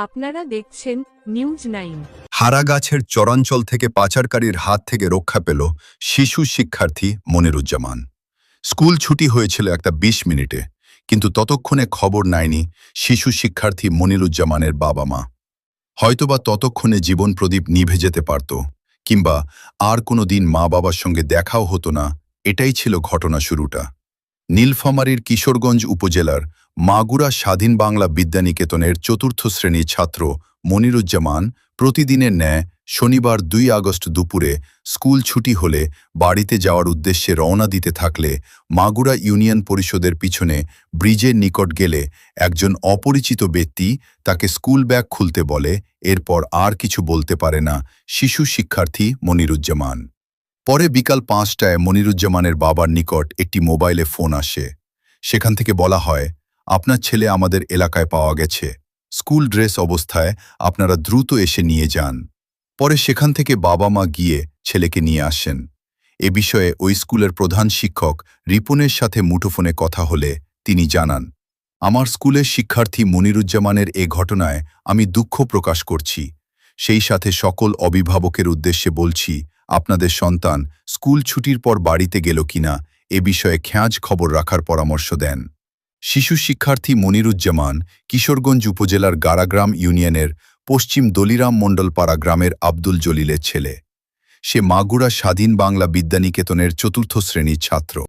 আপনারা দেখছেন নিউজ 9। হারাগাছের চরাঞ্চল থেকে পাচারকারীর হাত থেকে রক্ষা পেল শিশু শিক্ষার্থী মনিরুজ্জামান। স্কুল ছুটি হয়েছিল একটা ২০ মিনিটে, কিন্তু ততক্ষণে খবর নেয়নি শিশু শিক্ষার্থী মনিরুজ্জামানের বাবা মা। হয়তোবা ততক্ষণে জীবন প্রদীপ নিভে যেতে পারত, কিংবা আর কোনো দিন মা বাবার সঙ্গে দেখাও হতো না। এটাই ছিল ঘটনা শুরুটা। নীলফামারীর কিশোরগঞ্জ উপজেলার মাগুরা স্বাধীন বাংলা বিদ্যানিকেতনের ৪র্থ শ্রেণীর ছাত্র মনিরুজ্জামান প্রতিদিনের ন্যায় শনিবার ২ আগস্ট দুপুরে স্কুল ছুটি হলে বাড়িতে যাওয়ার উদ্দেশ্যে রওনা দিতে থাকলে মাগুরা ইউনিয়ন পরিষদের পিছনে ব্রিজের নিকট গেলে একজন অপরিচিত ব্যক্তি তাকে স্কুল ব্যাগ খুলতে বলে। এরপর আর কিছু বলতে পারে না শিশু শিক্ষার্থী মনিরুজ্জামান। পরে বিকাল ৫টায় মনিরুজ্জামানের বাবার নিকট একটি মোবাইলে ফোন আসে। সেখান থেকে বলা হয়, আপনার ছেলে আমাদের এলাকায় পাওয়া গেছে, স্কুল ড্রেস অবস্থায়, আপনারা দ্রুত এসে নিয়ে যান। পরে সেখান থেকে বাবা মা গিয়ে ছেলেকে নিয়ে আসেন। এ বিষয়ে ওই স্কুলের প্রধান শিক্ষক রিপনের সাথে মুঠোফোনে কথা হলে তিনি জানান, আমার স্কুলের শিক্ষার্থী মনিরুজ্জামানের এ ঘটনায় আমি দুঃখ প্রকাশ করছি। সেই সাথে সকল অভিভাবকের উদ্দেশ্যে বলছি, আপনাদের সন্তান স্কুল ছুটির পর বাড়িতে গেল কিনা এ বিষয়ে খেয়াজ খবর রাখার পরামর্শ দেন। শিশু শিক্ষার্থী মনিরুজ্জামান কিশোরগঞ্জ উপজেলার গাড়াগ্রাম ইউনিয়নের পশ্চিম দলিরাম মণ্ডলপাড়া গ্রামের আব্দুল জলিলের ছেলে। সে মাগুরা স্বাধীন বাংলা বিদ্যানিকেতনের ৪র্থ শ্রেণীর ছাত্র।